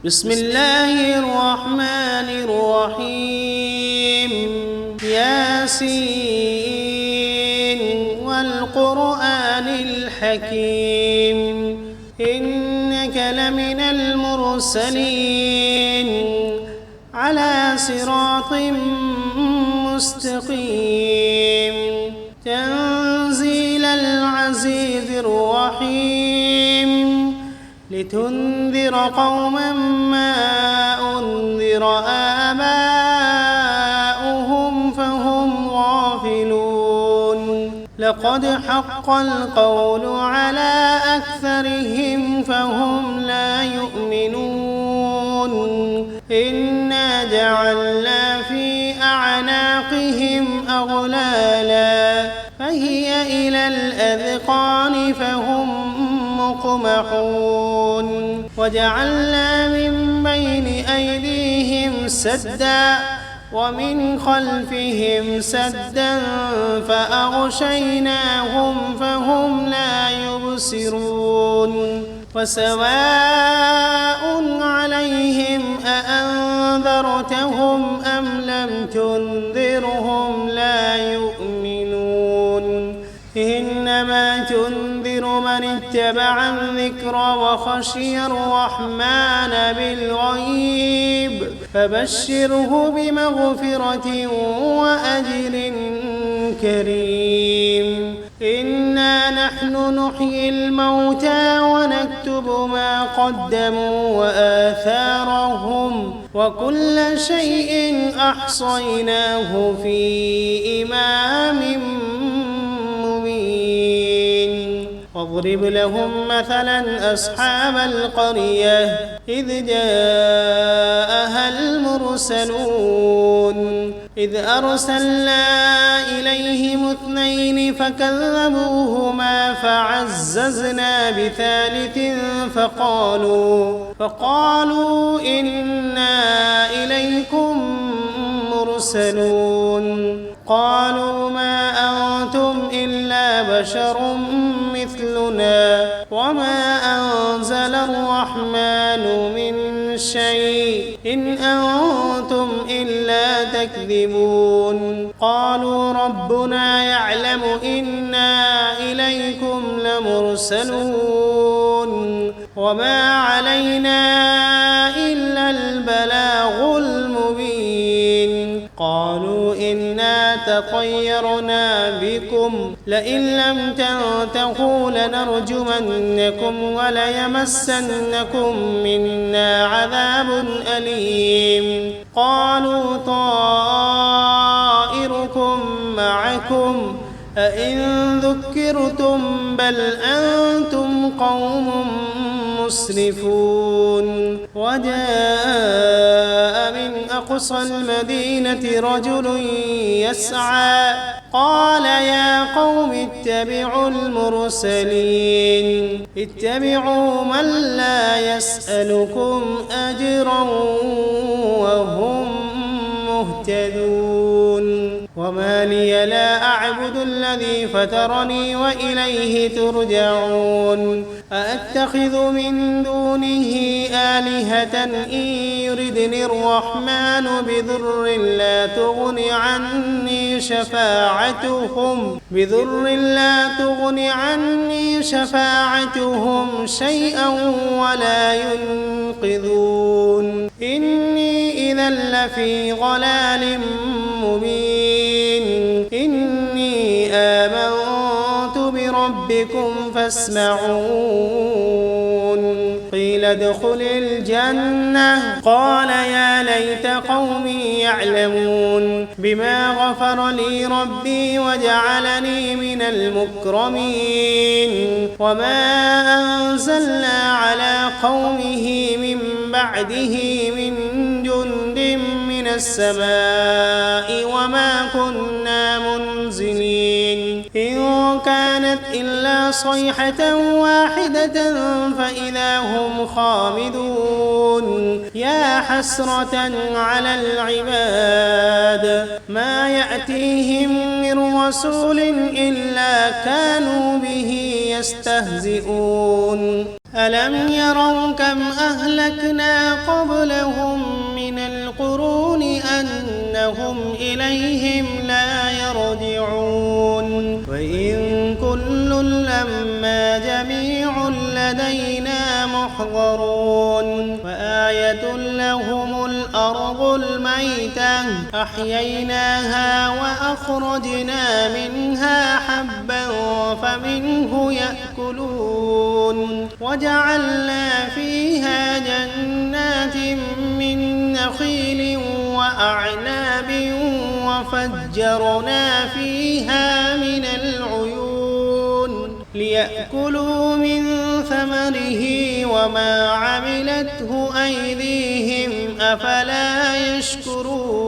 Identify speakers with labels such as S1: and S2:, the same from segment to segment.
S1: بسم الله الرحمن الرحيم ياسين والقرآن الحكيم إنك لمن المرسلين على صراط مستقيم تنزيل العزيز الرحيم لتنذر قوما ما أنذر آباؤهم فهم غافلون لقد حق القول على أكثرهم فهم لا يؤمنون إنا جعلنا في أعناقهم أغلالا فهي إلى الأذقان فهم مقمحون وجعلنا من بين أيديهم سدا ومن خلفهم سدا فأغشيناهم فهم لا يبصرون وسواء عليهم أأنذرتهم أم لم تنذرهم لا يؤمنون إنما تنذر من اتبع الذكر وخشي الرحمن بالغيب فبشره بمغفرة وأجر كريم إنا نحن نحيي الموتى ونكتب ما قدموا وآثارهم وكل شيء أحصيناه في إمام واضرب لهم مثلا أصحاب القرية إذ جاءها المرسلون إذ أرسلنا إليهم 2 فكذبوهما فعززنا بثالث فقالوا إنا إليكم مرسلون قالوا ما أنتم إلا بشر مثلنا وما أنزل الرحمن من شيء إن أنتم إلا تكذبون قالوا ربنا يعلم إنا إليكم لمرسلون وما علينا إلا البلاغ المبين قالوا إنا تطيرنا بكم لئن لم تنتهوا لنرجمنكم وليمسنكم منا عذاب أليم قالوا طائركم معكم أئن ذكرتم بل أنتم قوم مسرفون وجاء من أقصى المدينة رجل يسعى قال يا قوم اتبعوا المرسلين اتبعوا من لا يسألكم أجرا وهم مهتدون وما لي لا أعبد الذي فطرني وإليه ترجعون أأتخذ من دونه آلهة إن يردني الرحمن بضر لا تغن عني شفاعتهم شيئا ولا ينقذون إني إذا لفي ضلال مبين إني آمنت بربكم فاسمعون قيل ادخل الجنة قال يا ليت قومي يعلمون بما غفر لي ربي وجعلني من المكرمين وما أنزلنا على قومه من بعده من جند من السماء وما كنا منزلين إن كانت إلا صيحة واحدة فإذا هم خامدون يا حسرة على العباد ما يأتيهم من رسول إلا كانوا به يستهزئون ألم يروا كم أهلكنا قبلهم من القرون أنهم إليهم لا يرجعون وإن كل لما جميع لدينا محضرون وآية لهم الأرض الميتة أحييناها وأخرجنا منها حبا فمنه يأكلون وجعلنا فيها جنات من نخيل وأعناب وفجرنا فيها من العيون ليأكلوا من ثمره وما عملته أيديهم أفلا يشكرون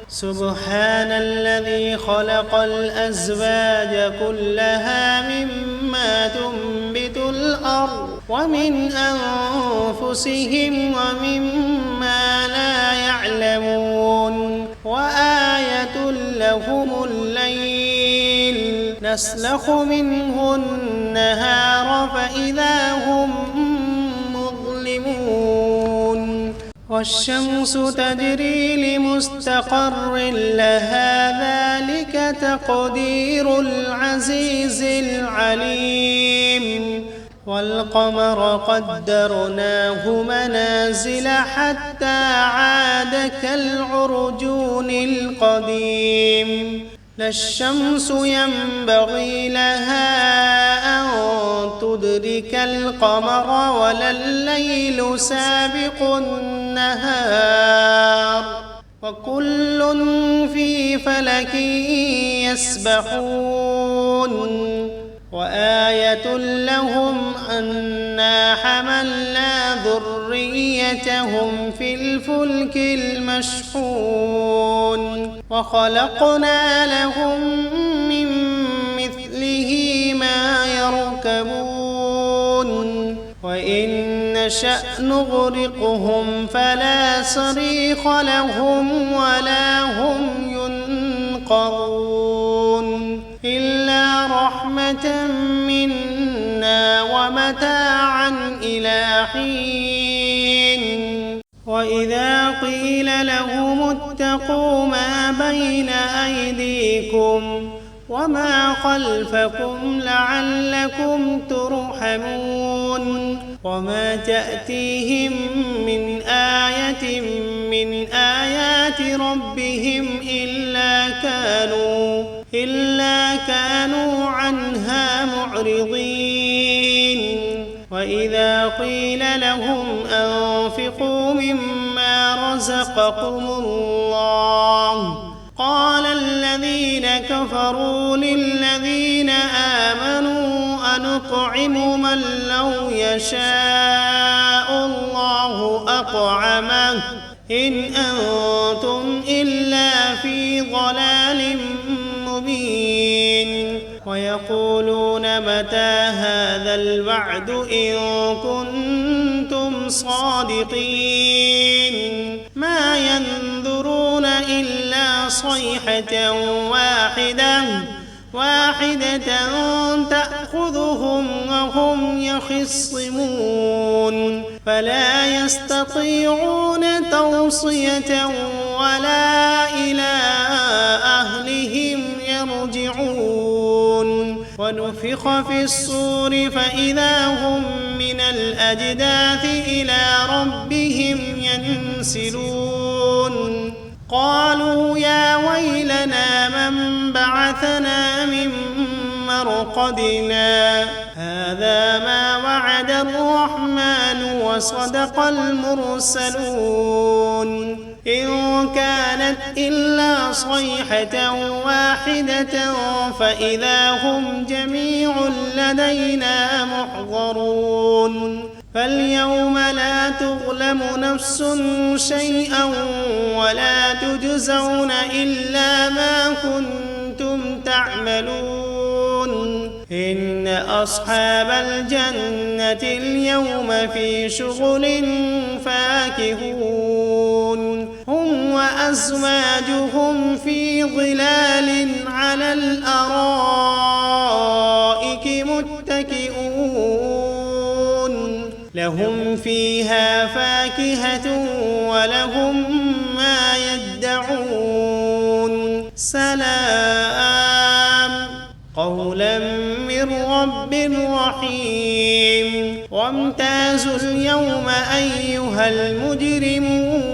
S1: سبحان الذي خلق الأزواج كلها مما تنبت الأرض ومن أنفسهم ومما لا يعلمون وآية لهم الليل نسلخ منه النهار فإذا هم مظلمون والشمس تجري لمستقر لها ذلك تقدير العزيز العليم والقمر قدرناه منازل حتى عاد كالعرجون القديم لا الشمس ينبغي لها أن تدرك القمر ولا الليل سابق النهار وكل في فلك يسبحون وآية لهم أنا حملنا ذريتهم في الفلك المشحون وخلقنا لهم من مثله ما يركبون وإن نشأ نغرقهم فلا صريخ لهم ولا هم ينقذون إلا رحمة منا ومتاعا إلى حين وإذا قيل لهم اتقوا ما بين أيديكم وما خلفكم لعلكم ترحمون وما تأتيهم من آية من آيات ربهم إلا كانوا عنها معرضين وإذا قيل لهم أنفقوا مما رزقكم الله قال الذين كفروا للذين آمنوا أنطعم من لو يشاء الله أطعمه إن أنتم إلا في ضلال مبين ويقولون متى هذا الوعد إن كنتم صادقين ما ينظرون إلا صيحة واحدة تأخذهم وهم يخصمون فلا يستطيعون توصية ولا إلى أهلهم يرجعون ونفخ في الصور فإذا هم من الأجداث إلى ربهم ينسلون قالوا يا ويلنا من بعثنا من مرقدنا هذا ما وعد الرحمن وصدق المرسلون إن كانت إلا صيحة واحدة فإذا هم جميع لدينا محضرون فاليوم لا تظلم نفس شيئا ولا تجزون إلا ما كنتم تعملون إن أصحاب الجنة اليوم في شغل فاكهون هم وأزواجهم في ظلال على الأرائك متكئون فيها فاكهة ولهم ما يدعون سلام قولا من رب رحيم وامتازوا اليوم أيها المجرمون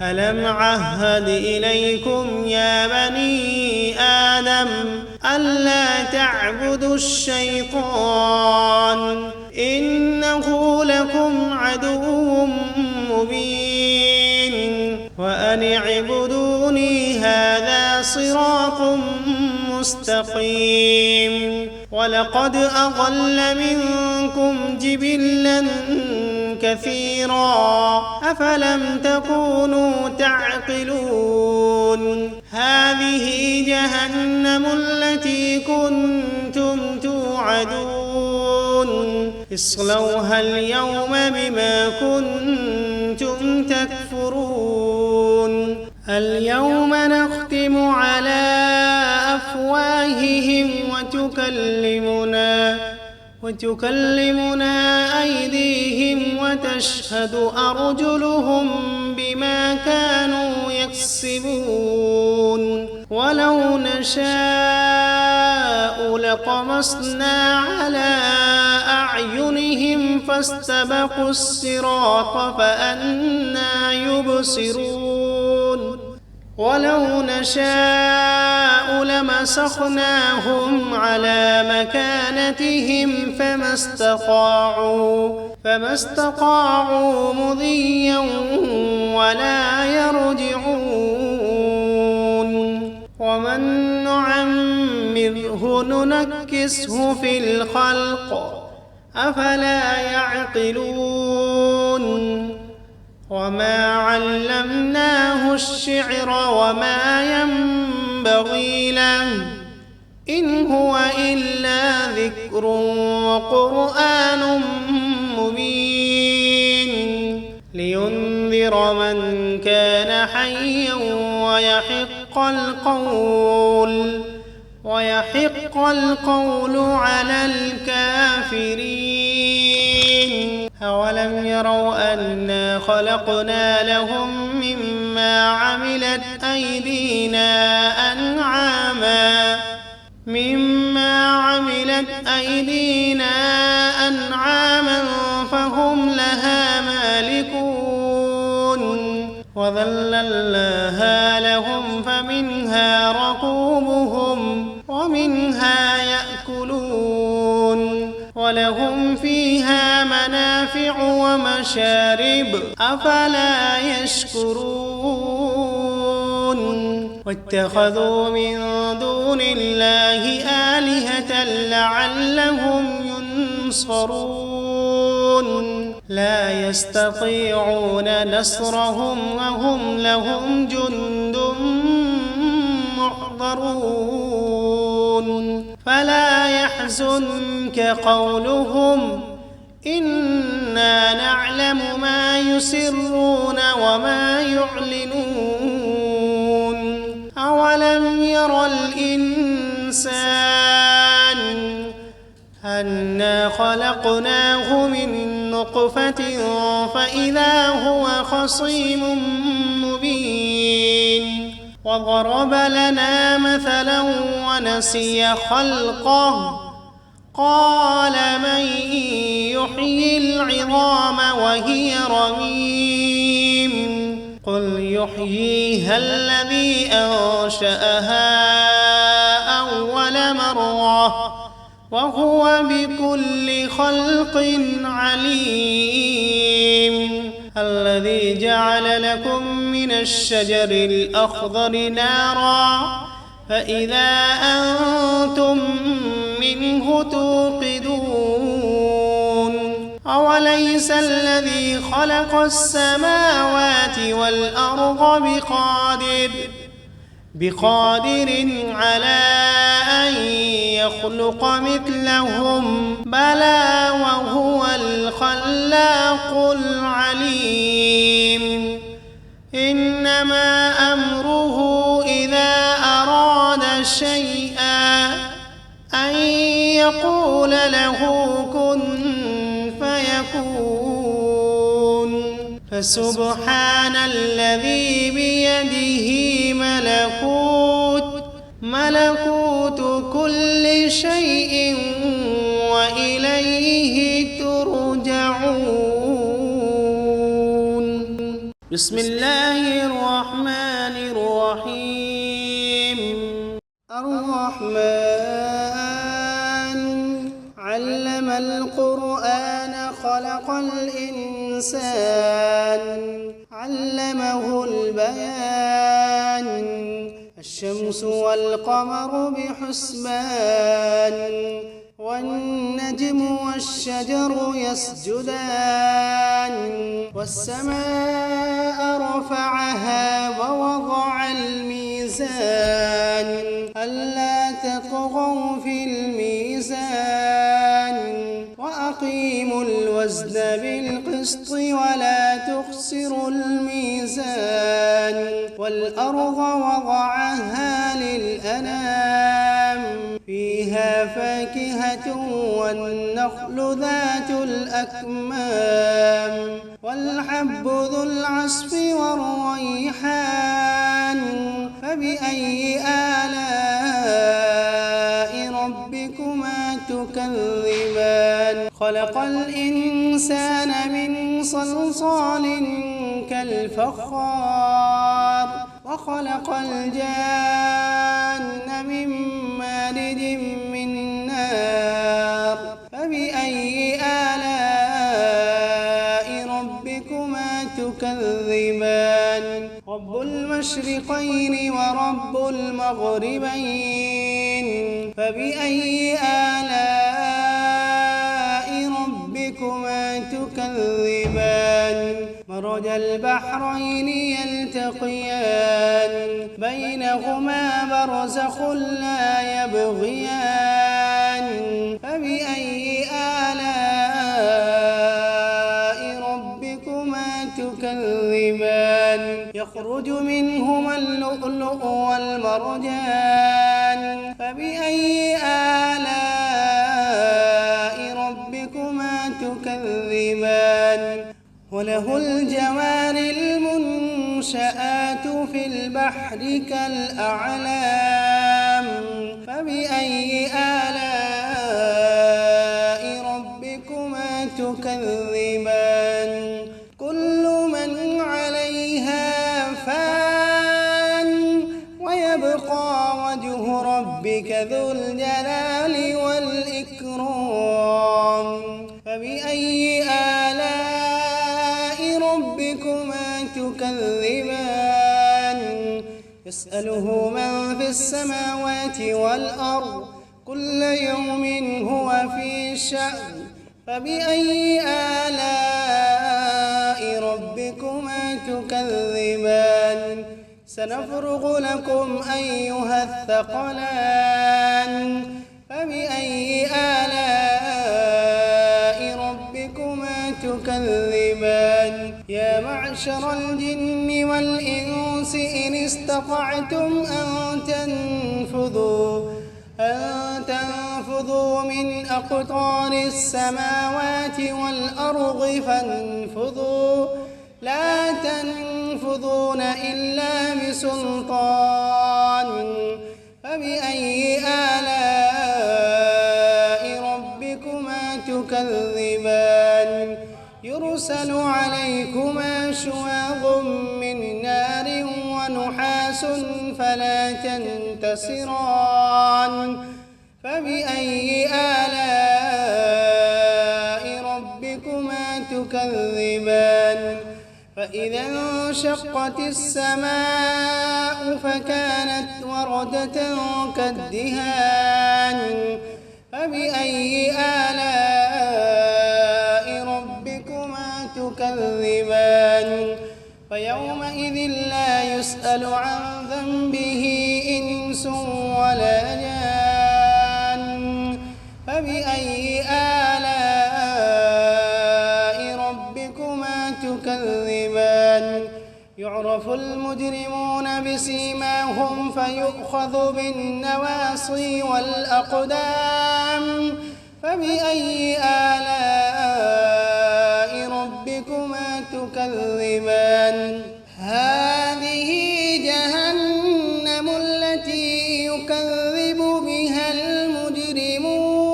S1: ألم عهد إليكم يا بني آدم ألا تعبدوا الشيطان إنه لكم عدو مبين وأن اعبدوني هذا صراط مستقيم ولقد أضل منكم جبلا كثيرا أفلم تكونوا تعقلون هذه جهنم التي كنتم توعدون اصلوها اليوم بما كنتم تكفرون اليوم نختم على أفواههم وتكلمنا أيديهم وتشهد أرجلهم بما كانوا يكسبون ولو نشاء لطمسنا على أعينهم فاستبقوا الصراط فأنى يبصرون ولو نشاء لمسخناهم على مكانتهم فما استطاعوا مضيا ولا يرجعون ومن نعمره ننكسه في الخلق أفلا يعقلون وما علمناه الشعر وما ينبغي له إن هو إلا ذكر وقرآن مبين لينذر من كان حيا ويحق القول على الكافرين أولم يروا أنا خلقنا لهم مما عملت أيدينا أنعاما فهم لها مالكون وذللناها لهم فمنها ركوبهم ومنها يأكلون ولهم فيها منافع ومشارب أفلا يشكرون واتخذوا من دون الله آلهة لعلهم ينصرون لا يستطيعون نصرهم وهم لهم جند محضرون فلا يحزنك قولهم إنا نعلم ما يسرون وما يعلنون أولم ير الإنسان أنا خلقناه من نطفة فإذا هو خصيم مبين وضرب لنا مثلا ونسي خلقه قال من يحيي العظام وهي رميم قل يحييها الذي أنشأها أول مرة وهو بكل خلق عليم الذي جعل لكم من الشجر الأخضر نارا فإذا أنتم منه توقدون أوليس الذي خلق السماوات والأرض بقادر على أن يخلق مثلهم بلى وهو الخلاق العليم إنما أمره إذا أراد شيئا أن يقول له كن فسبحان الذي بيده ملكوت كل شيء وإليه ترجعون. بسم الله الرحمن الرحيم. الرحمن علم القرآن خلق الإنسان علمه البيان الشمس والقمر بحسبان والنجم والشجر يسجدان والسماء رفعها ووضع الميزان ألا تطغوا في الميزان وأقيموا الوزن بالقسط ولا تخسروا الميزان والأرض وضعها للأنام فيها فاكهة والنخل ذات الأكمام والحب ذو العصف والريحان فبأي آلاء ربكما تكذبان خلق الإنسان من صلصال كالفخار وخلق الجان من مارج من نار فبأي آلاء ربكما تكذبان رب المشرقين ورب المغربين فبأي آلاء ربكما تكذبان مرج البحرين يلتقيان بينهما برزخ لا يبغيان فبأي آلاء ربكما تكذبان يخرج منهما اللؤلؤ والمرجان فبأي آلاء ربكما تكذبان وله الجوار المنشآت في البحر كالأعلام فبأي آلاء ربكما تكذبان كل من عليها فان ويبقى وجه ربك ذو الجلال والإكرام فبأي آلاء ربكما تكذبان يسأله من في السماوات والأرض كل يوم هو في شأن فبأي آلاء ربكما تكذبان سنفرغ لكم أيها الثقلان فبأي آلاء ربكما تكذبان يا معشر الجن والإنس إن استطعتم أن تنفذوا من أقطار السماوات والأرض فانفذوا لا تنفذون إلا بسلطان فبأي آلاء ربكما تكذبان يرسل عليكما شواظ من نار ونحاس فلا تنتصران فبأي آلاء ربكما تكذبان فإذا انشقت السماء فكانت وردة كالدهان فبأي آلاء ربكما تكذبان فيومئذ لا يسأل عن ذنبه إنس ولا جان فبأي آلاء ربكما تكذبان يعرف المجرمون بسيماهم فيؤخذ بالنواصي والأقدام فبأي آلاء ربكما ربكما تكذبان هذه جهنم التي يكذب بها المجرمون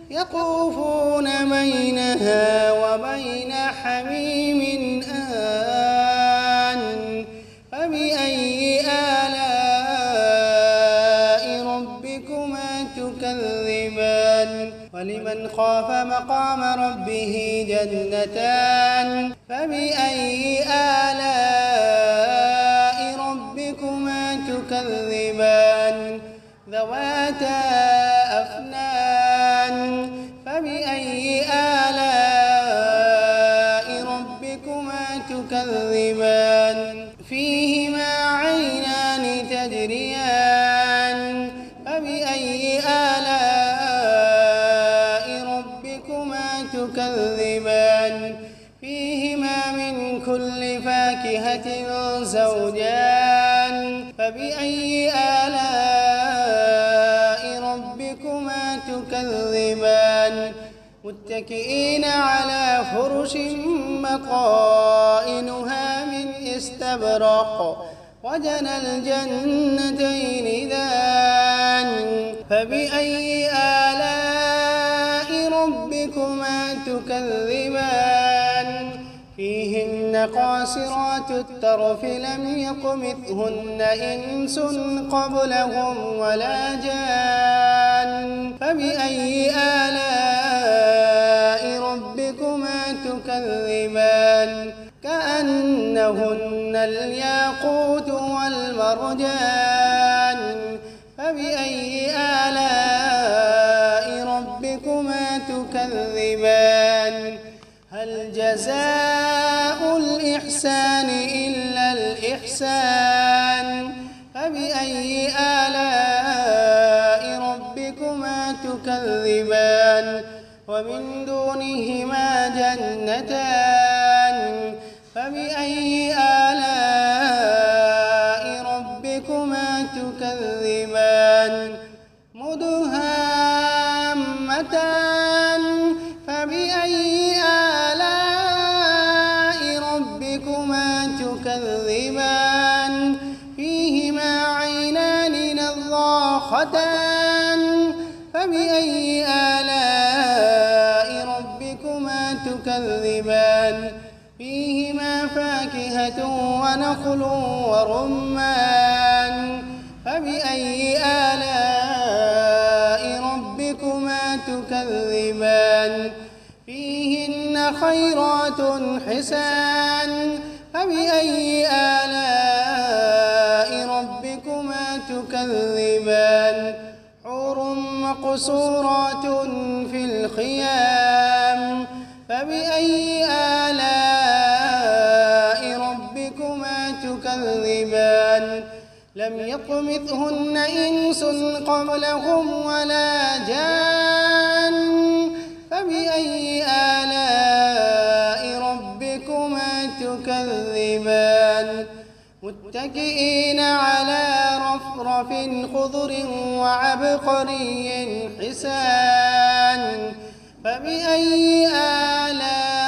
S1: يطوفون بينها وبين حميم آن فبأي آلاء ربكما تكذبان ولمن خاف مقام ربه جنتان فبأي آلاء ربكما تكذبان ذواتا أفنان فبأي آلاء ربكما تكذبان فيهما عينان تجريان فبأي آلاء ربكما تكذبان فيهما من كل فاكهة زوجان فبأي آلاء ربكما تكذبان متكئين على فرش مقائنها من استبرق وجنى الجنتين دان فبأي آلاء ربكما تكذبان فيهن قاصرات الطرف لم يطمثهن إنس قبلهم ولا جان فبأي آلاء ربكما تكذبان كأنهن الياقوت والمرجان فبأي آلاء ربكما تكذبان هل جزاء الإحسان إلا الإحسان فبأي آلاء ربكما تكذبان ومن دونهما جنتان فبأي آلاء ربكما تكذبان مدهامتان فبأي آلاء ربكما تكذبان فيهما عينان نضاختان فبأي آلاء ربكما تكذبان فيهما فاكهة ونخل ورمان فبأي آلاء ربكما تكذبان فيهن خيرات حسان فبأي آلاء ربكما تكذبان حور مقصورات في الخيام فبأي آلاء ربكما تكذبان لم يطمثهن إنس قبلهم ولا جان فبأي آلاء ربكما تكذبان متكئين على رفرف خضر وعبقري حسان فبأي آلاء